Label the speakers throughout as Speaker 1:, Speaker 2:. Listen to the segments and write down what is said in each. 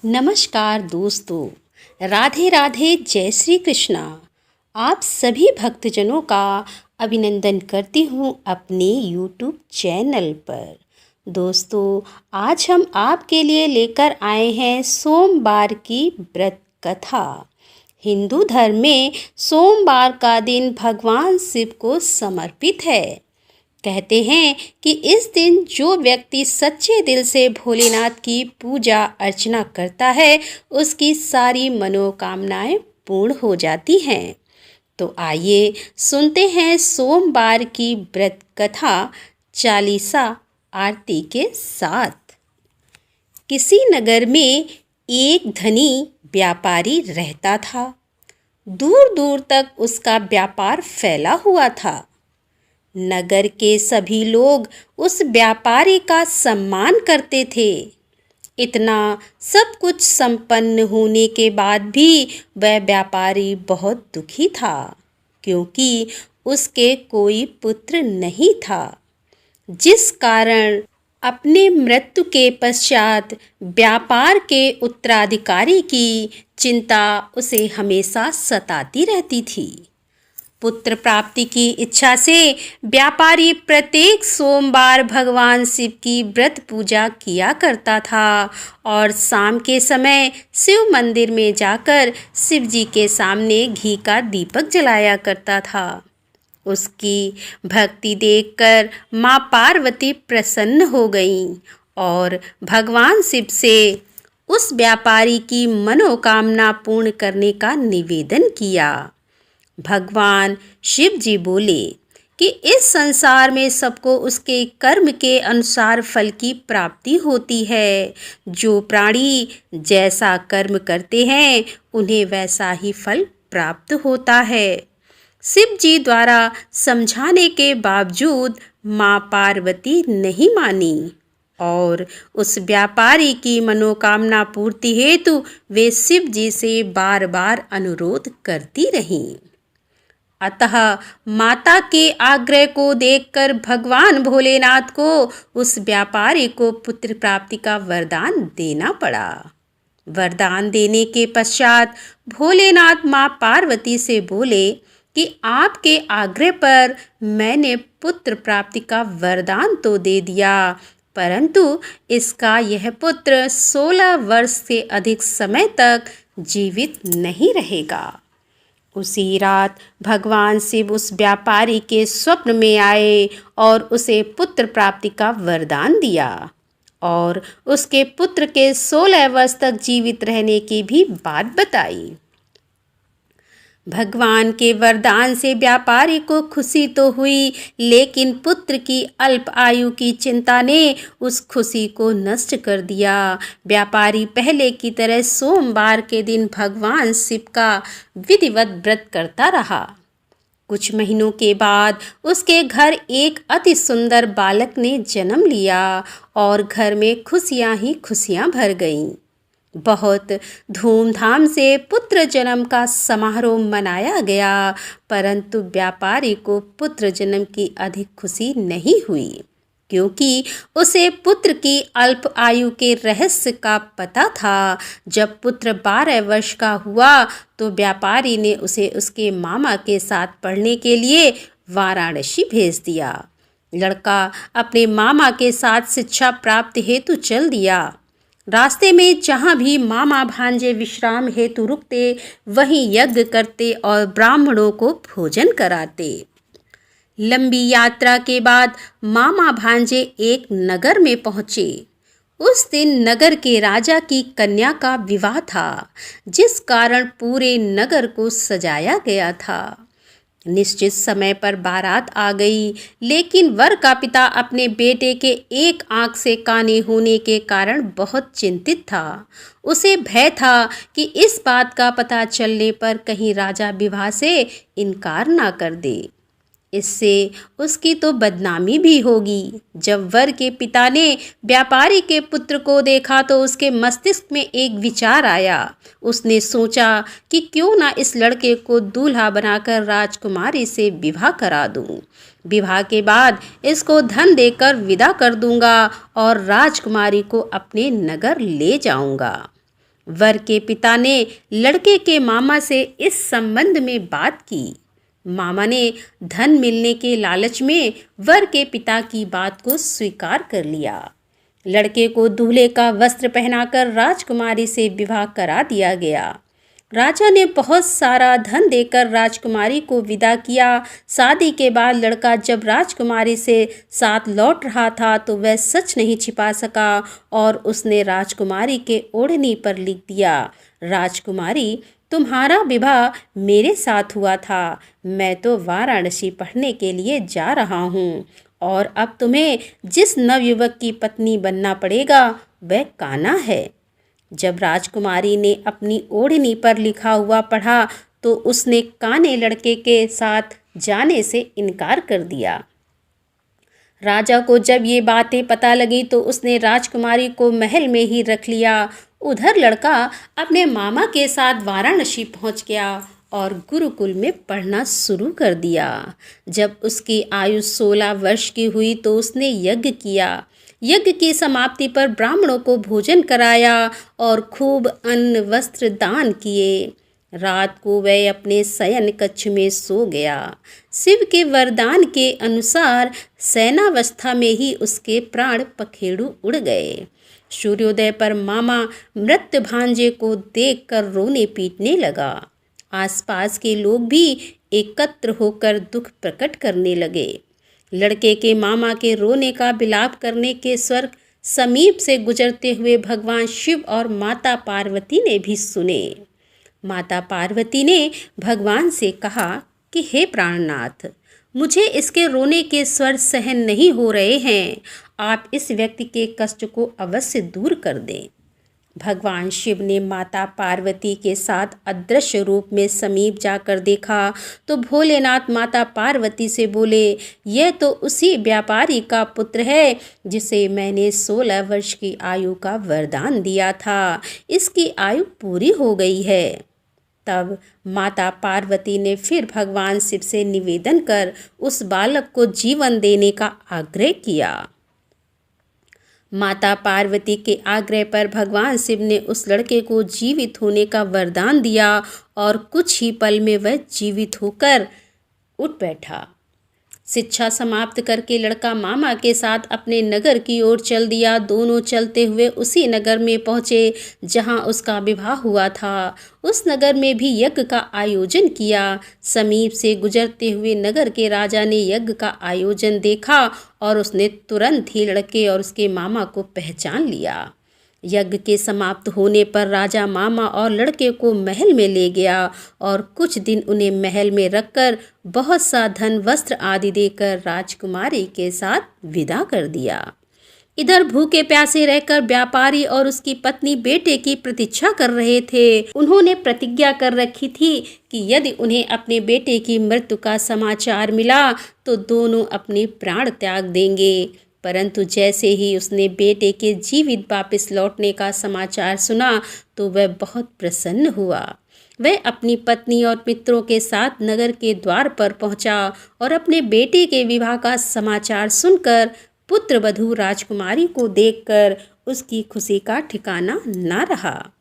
Speaker 1: नमस्कार दोस्तों, राधे राधे, जय श्री कृष्णा। आप सभी भक्तजनों का अभिनंदन करती हूँ अपने YouTube चैनल पर। दोस्तों, आज हम आपके लिए लेकर आए हैं सोमवार की व्रत कथा। हिंदू धर्म में सोमवार का दिन भगवान शिव को समर्पित है। कहते हैं कि इस दिन जो व्यक्ति सच्चे दिल से भोलेनाथ की पूजा अर्चना करता है, उसकी सारी मनोकामनाएं पूर्ण हो जाती हैं। तो आइए सुनते हैं सोमवार की व्रत कथा चालीसा आरती के साथ। किसी नगर में एक धनी व्यापारी रहता था। दूर दूर तक उसका व्यापार फैला हुआ था। नगर के सभी लोग उस व्यापारी का सम्मान करते थे। इतना सब कुछ संपन्न होने के बाद भी वह व्यापारी बहुत दुखी था, क्योंकि उसके कोई पुत्र नहीं था, जिस कारण अपने मृत्यु के पश्चात व्यापार के उत्तराधिकारी की चिंता उसे हमेशा सताती रहती थी। पुत्र प्राप्ति की इच्छा से व्यापारी प्रत्येक सोमवार भगवान शिव की व्रत पूजा किया करता था और शाम के समय शिव मंदिर में जाकर शिव जी के सामने घी का दीपक जलाया करता था। उसकी भक्ति देखकर माँ पार्वती प्रसन्न हो गईं और भगवान शिव से उस व्यापारी की मनोकामना पूर्ण करने का निवेदन किया। भगवान शिव जी बोले कि इस संसार में सबको उसके कर्म के अनुसार फल की प्राप्ति होती है। जो प्राणी जैसा कर्म करते हैं, उन्हें वैसा ही फल प्राप्त होता है। शिव जी द्वारा समझाने के बावजूद माँ पार्वती नहीं मानी और उस व्यापारी की मनोकामना पूर्ति हेतु वे शिव जी से बार बार अनुरोध करती रहीं। अतः माता के आग्रह को देखकर भगवान भोलेनाथ को उस व्यापारी को पुत्र प्राप्ति का वरदान देना पड़ा। वरदान देने के पश्चात भोलेनाथ माँ पार्वती से बोले कि आपके आग्रह पर मैंने पुत्र प्राप्ति का वरदान तो दे दिया, परंतु इसका यह पुत्र 16 वर्ष से अधिक समय तक जीवित नहीं रहेगा। उसी रात भगवान शिव उस व्यापारी के स्वप्न में आए और उसे पुत्र प्राप्ति का वरदान दिया और उसके पुत्र के 16 वर्ष तक जीवित रहने की भी बात बताई। भगवान के वरदान से व्यापारी को खुशी तो हुई, लेकिन पुत्र की अल्प आयु की चिंता ने उस खुशी को नष्ट कर दिया। व्यापारी पहले की तरह सोमवार के दिन भगवान शिव का विधिवत व्रत करता रहा। कुछ महीनों के बाद उसके घर एक अति सुंदर बालक ने जन्म लिया और घर में खुशियां ही खुशियां भर गईं। बहुत धूमधाम से पुत्र जन्म का समारोह मनाया गया, परंतु व्यापारी को पुत्र जन्म की अधिक खुशी नहीं हुई, क्योंकि उसे पुत्र की अल्प आयु के रहस्य का पता था। जब पुत्र 12 वर्ष का हुआ तो व्यापारी ने उसे उसके मामा के साथ पढ़ने के लिए वाराणसी भेज दिया। लड़का अपने मामा के साथ शिक्षा प्राप्ति हेतु चल दिया। रास्ते में जहाँ भी मामा भांजे विश्राम हेतु रुकते, वहीं यज्ञ करते और ब्राह्मणों को भोजन कराते। लंबी यात्रा के बाद मामा भांजे एक नगर में पहुँचे। उस दिन नगर के राजा की कन्या का विवाह था, जिस कारण पूरे नगर को सजाया गया था। निश्चित समय पर बारात आ गई, लेकिन वर का पिता अपने बेटे के एक आंख से काने होने के कारण बहुत चिंतित था। उसे भय था कि इस बात का पता चलने पर कहीं राजा विवाह से इनकार ना कर दे। इससे उसकी तो बदनामी भी होगी। जब वर के पिता ने व्यापारी के पुत्र को देखा तो उसके मस्तिष्क में एक विचार आया। उसने सोचा कि क्यों ना इस लड़के को दूल्हा बनाकर राजकुमारी से विवाह करा दूं। विवाह के बाद इसको धन देकर विदा कर दूंगा और राजकुमारी को अपने नगर ले जाऊंगा। वर के पिता ने लड़के के मामा से इस संबंध में बात की। मामा ने धन मिलने के लालच में वर के पिता की बात को स्वीकार कर लिया। लड़के को दूल्हे का वस्त्र पहनाकर राजकुमारी से विवाह करा दिया गया। राजा ने बहुत सारा धन देकर राजकुमारी को विदा किया। शादी के बाद लड़का जब राजकुमारी से साथ लौट रहा था तो वह सच नहीं छिपा सका और उसने राजकुमारी के ओढ़नी पर लिख दिया, राजकुमारी, तुम्हारा विवाह मेरे साथ हुआ था। मैं तो वाराणसी पढ़ने के लिए जा रहा हूँ और अब तुम्हें जिस नवयुवक की पत्नी बनना पड़ेगा वह कान्हा है। जब राजकुमारी ने अपनी ओढ़नी पर लिखा हुआ पढ़ा तो उसने काने लड़के के साथ जाने से इनकार कर दिया। राजा को जब ये बातें पता लगी तो उसने राजकुमारी को महल में ही रख लिया। उधर लड़का अपने मामा के साथ वाराणसी पहुंच गया और गुरुकुल में पढ़ना शुरू कर दिया। जब उसकी आयु 16 वर्ष की हुई तो उसने यज्ञ किया। यज्ञ की समाप्ति पर ब्राह्मणों को भोजन कराया और खूब अन्न वस्त्र दान किए। रात को वह अपने शयन कक्ष में सो गया। शिव के वरदान के अनुसार शयनावस्था में ही उसके प्राण पखेरु उड़ गए। सूर्योदय पर मामा मृत भांजे को देखकर रोने पीटने लगा। आसपास के लोग भी एकत्र होकर दुख प्रकट करने लगे। लड़के के मामा के रोने का विलाप करने के स्वर समीप से गुजरते हुए भगवान शिव और माता पार्वती ने भी सुने। माता पार्वती ने भगवान से कहा कि हे प्राणनाथ, मुझे इसके रोने के स्वर सहन नहीं हो रहे हैं। आप इस व्यक्ति के कष्ट को अवश्य दूर कर दें। भगवान शिव ने माता पार्वती के साथ अदृश्य रूप में समीप जाकर देखा तो भोलेनाथ माता पार्वती से बोले, यह तो उसी व्यापारी का पुत्र है जिसे मैंने 16 वर्ष की आयु का वरदान दिया था। इसकी आयु पूरी हो गई है। तब माता पार्वती ने फिर भगवान शिव से निवेदन कर उस बालक को जीवन देने का आग्रह किया। माता पार्वती के आग्रह पर भगवान शिव ने उस लड़के को जीवित होने का वरदान दिया और कुछ ही पल में वह जीवित होकर उठ बैठा। शिक्षा समाप्त करके लड़का मामा के साथ अपने नगर की ओर चल दिया। दोनों चलते हुए उसी नगर में पहुँचे जहाँ उसका विवाह हुआ था। उस नगर में भी यज्ञ का आयोजन किया। समीप से गुजरते हुए नगर के राजा ने यज्ञ का आयोजन देखा और उसने तुरंत ही लड़के और उसके मामा को पहचान लिया। यज्ञ के समाप्त होने पर राजा मामा और लड़के को महल में ले गया और कुछ दिन उन्हें महल में रखकर बहुत सा धन वस्त्र आदि देकर राजकुमारी के साथ विदा कर दिया। इधर भूखे प्यासे रहकर व्यापारी और उसकी पत्नी बेटे की प्रतीक्षा कर रहे थे। उन्होंने प्रतिज्ञा कर रखी थी कि यदि उन्हें अपने बेटे की मृत्यु का समाचार मिला तो दोनों अपने प्राण त्याग देंगे। परंतु जैसे ही उसने बेटे के जीवित वापस लौटने का समाचार सुना तो वह बहुत प्रसन्न हुआ। वह अपनी पत्नी और मित्रों के साथ नगर के द्वार पर पहुंचा और अपने बेटे के विवाह का समाचार सुनकर पुत्र वधू राजकुमारी को देखकर उसकी खुशी का ठिकाना न रहा।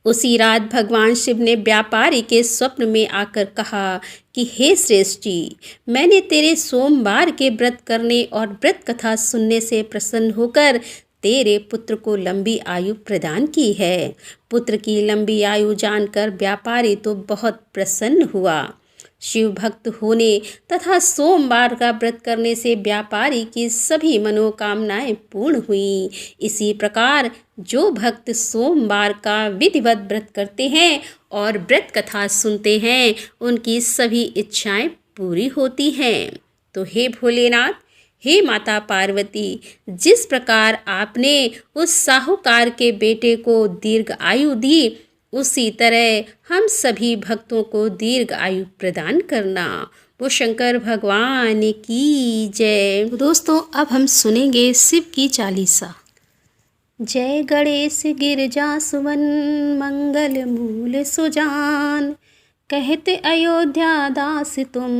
Speaker 1: उसी रात भगवान शिव ने व्यापारी के स्वप्न में आकर कहा कि हे श्रेष्ठ जी, मैंने तेरे सोमवार के व्रत करने और व्रत कथा सुनने से प्रसन्न होकर तेरे पुत्र को लंबी आयु प्रदान की है। पुत्र की लंबी आयु जानकर व्यापारी तो बहुत प्रसन्न हुआ। शिव भक्त होने तथा सोमवार का व्रत करने से व्यापारी की सभी मनोकामनाएं पूर्ण हुई। इसी प्रकार जो भक्त सोमवार का विधिवत व्रत करते हैं और व्रत कथा सुनते हैं उनकी सभी इच्छाएं पूरी होती हैं। तो हे भोलेनाथ, हे माता पार्वती, जिस प्रकार आपने उस साहूकार के बेटे को दीर्घ आयु दी उसी तरह हम सभी भक्तों को दीर्घ आयु प्रदान करना। वो शंकर भगवान की जय। दोस्तों, अब हम सुनेंगे शिव की चालीसा। जय गणेश गिरजा सुवन मंगल मूल सुजान, कहते अयोध्या दास तुम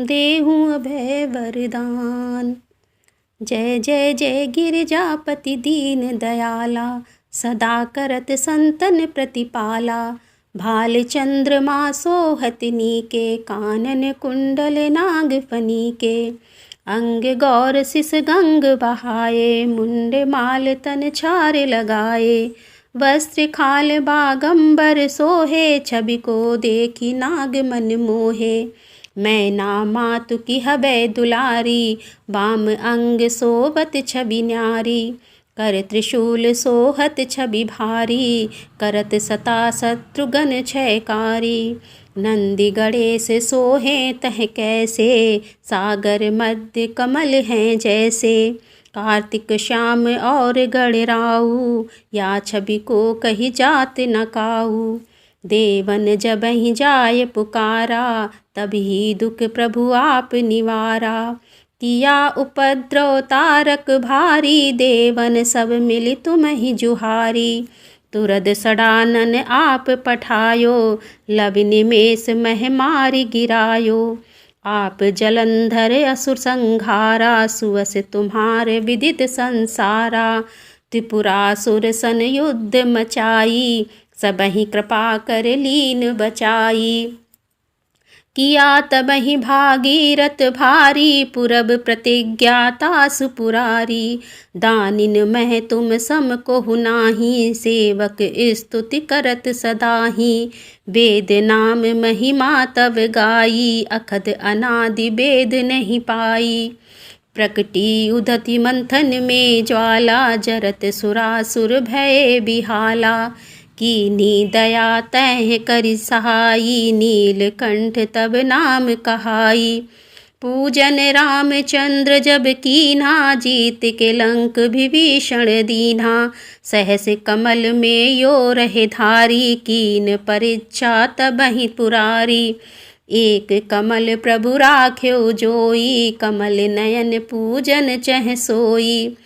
Speaker 1: देहु अभय वरदान। जय जय जय गिरजापति दीन दयाला, सदा करत संतन प्रतिपाला। भाल चंद्रमा सोहत नीके, कानन कुंडल नाग फनीके। अंग गौर सिस गंग बहाए, मुंड माल तन छार लगाए। वस्त्र खाल बागंबर सोहे, छवि को देखी नाग मन मोहे। मैना मातु की हबै दुलारी, बाम अंग सोबत छवि न्यारी। कर त्रिशूल सोहत छवि भारी, करत सता शत्रुघ्न छयकारी। नंदी गणेश सोहे तह कैसे, सागर मध्य कमल हैं जैसे। कार्तिक श्याम और गणराऊ, या छवि को कही जात न काऊ। देवन जबहि जाय पुकारा, तभी दुख प्रभु आप निवारा। किया उपद्रव तारक भारी, देवन सब मिली तुम्हि जुहारी। तुरद सडानन आप पठायो, लवि निमेष मह मारि गिरायो। आप जलंधर असुर संहारा, सुअस तुम्हारे विदित संसारा। त्रिपुरासुर सन युद्ध मचाई, सबहि कृपा कर लीन बचाई। किया तबहि भागीरथ भारी, पुरब प्रतिज्ञा तासु पुरारी। दानिन मह तुम सम कोहु नाही, सेवक स्तुति करत सदाही। वेद नाम महिमा तब गाई, अखद अनादि वेद नहीं पाई। प्रकटी उदति मंथन में ज्वाला, जरत सुरासुर भय बिहाला। कीनी दया तह करि सहाई, नीलकंठ तब नाम कहाई। पूजन रामचंद्र जब कीन्हा, जीत के लंक विभीषण दीन्हा। सहस कमल में यो रहे धारी, कीन परीक्षा तबहि पुरारी। एक कमल प्रभु राख्यो जोई, कमल नयन पूजन चह सोई।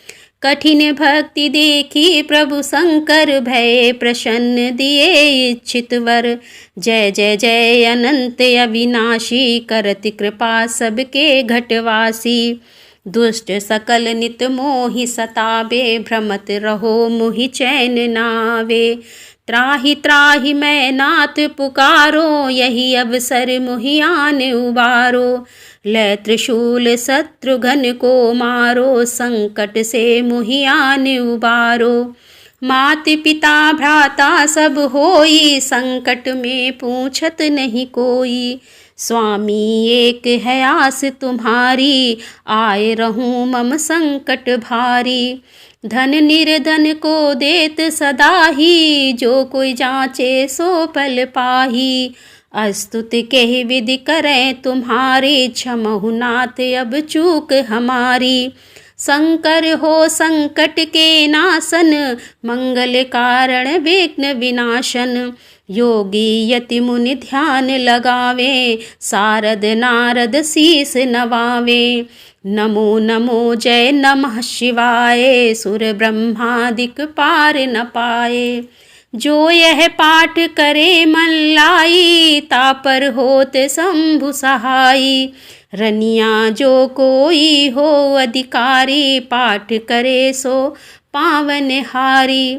Speaker 1: कठिन भक्ति देखी प्रभु शंकर, भय प्रसन्न दिए इच्छित वर। जय जय जय अनंत अविनाशी, करति कृपा सबके घटवासी। दुष्ट सकल नित मोहि सतावे, भ्रमत रहो मुहि चैन नावे। त्राहि त्राहि मैं नाथ पुकारो, यही अवसर मुहि आन उबारो। लै त्रिशूल शत्रुघ्न को मारो, संकट से मुहि आन उबारो। मात पिता भ्राता सब होई, संकट में पूछत नहीं कोई। स्वामी एक है आस तुम्हारी, आए रहूं मम संकट भारी। धन निर्धन को देत सदा ही, जो कोई जांचे सो पल पाही। अस्तुति कहि विधि करें तुम्हारी, क्षमहु नाथ अब चूक हमारी। शंकर हो संकट के नाशन, मंगल कारण विघ्न विनाशन। योगी यति मुनि ध्यान लगावे, सारद नारद शीस नवावे। नमो नमो जय नमः शिवाय, सुर ब्रह्मादिक पार न पाए। जो यह पाठ करे मन लाई, तापर होत शंभु सहाई। रनिया जो कोई हो अधिकारी, पाठ करे सो पावन हारी।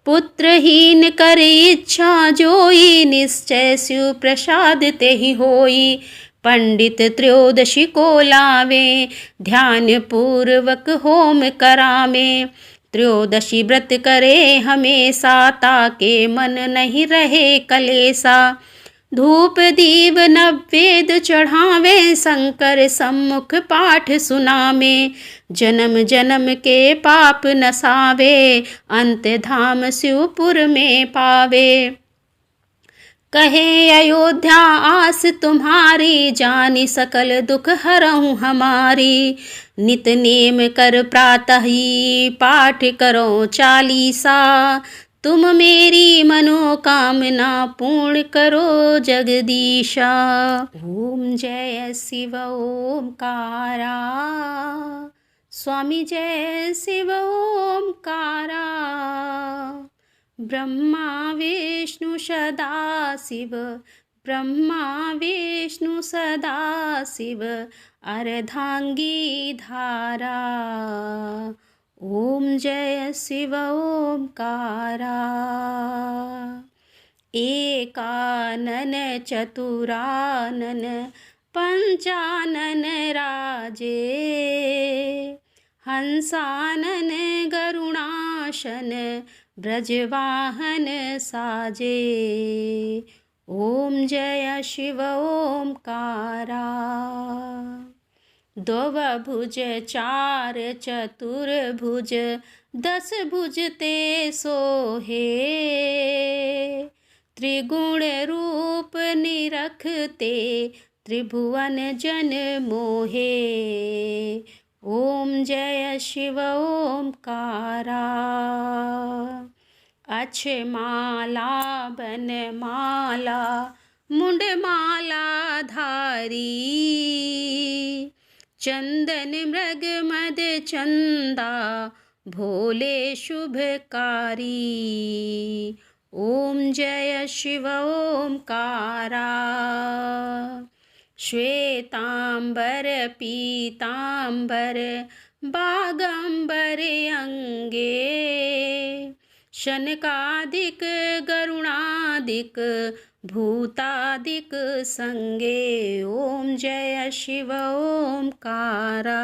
Speaker 1: पुत्रहीन कर इच्छा जोई, निश्चय शिव प्रसाद तेहि होई। पंडित त्रयोदशी को लावे, ध्यान पूर्वक होम करावे। त्रयोदशी व्रत करे हमेशा, ताके मन नहीं रहे कलेसा। धूप दीप नवेद चढ़ावे, शंकर सम्मुख पाठ सुनावे। जन्म जन्म के पाप नसावे, अंत धाम शिवपुर में पावे। कहे अयोध्या आस तुम्हारी, जानी सकल दुख हरऊं हमारी। नित नेम कर प्रातः ही, पाठ करो चालीसा। तुम मेरी मनोकामना पूर्ण करो जगदीशा। ओम जय शिव ओमकारा, स्वामी जय शिव ओमकारा। ब्रह्मा विष्णु सदा शिव, ब्रह्मा विष्णु सदा शिव, अर्धांगी धारा। ॐ जय शिव ओंकारा। एकानन चतुरानन पंचानन राजे, हंसानन गरुणाशन ब्रजवाहन साजे। ॐ जय शिव ओंकारा। दो भुज चार चतुर्भुज, 10 भुज ते सोहे। त्रिगुण रूप निरखते, त्रिभुवन जन मोहे। ॐ जय शिव ओंकारा। अक्षमाला बनमाला मुंडमाला धारी, चंदन मृग मद चंदा भोले शुभकारी। ॐ जय शिव ओंकारा। श्वेतांबर पीतांबर बागंबर अंगे, शनकादिक गरुणादिक भूतादिक संगे। ॐ जय शिव ओंकारा।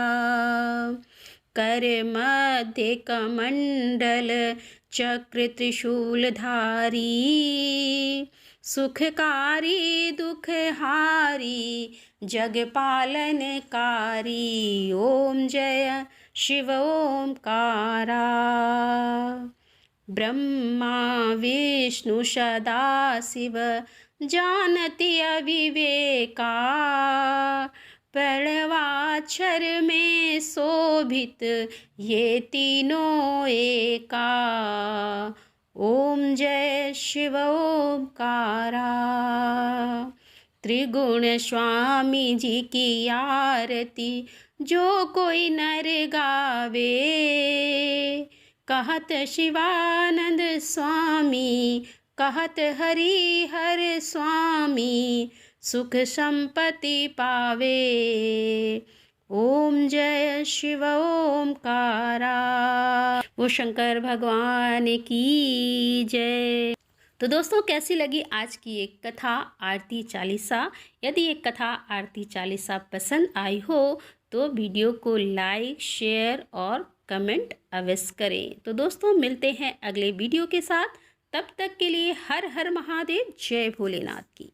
Speaker 1: कर मध्य कमंडल चक्र त्रिशूलधारी, सुखकारी दुखहारी जगपालनकारी। ॐ जय शिव ओंकारा। ब्रह्मा विष्णु सदाशिव जानति अविवेका, प्रणवाक्षर में शोभित ये तीनों एका। ॐ जय शिव ओंकारा। त्रिगुण स्वामी जी की आरती जो कोई नर गावे, कहत शिवानंद स्वामी कहत हरिहर स्वामी, सुख संपत्ति पावे। ॐ जय शिव ओंकारा। वो शंकर भगवान की जय। तो दोस्तों, कैसी लगी आज की एक कथा आरती चालीसा। यदि एक कथा आरती चालीसा पसंद आई हो तो वीडियो को लाइक शेयर और कमेंट अवश्य करें। तो दोस्तों, मिलते हैं अगले वीडियो के साथ। तब तक के लिए हर हर महादेव, जय भोलेनाथ की।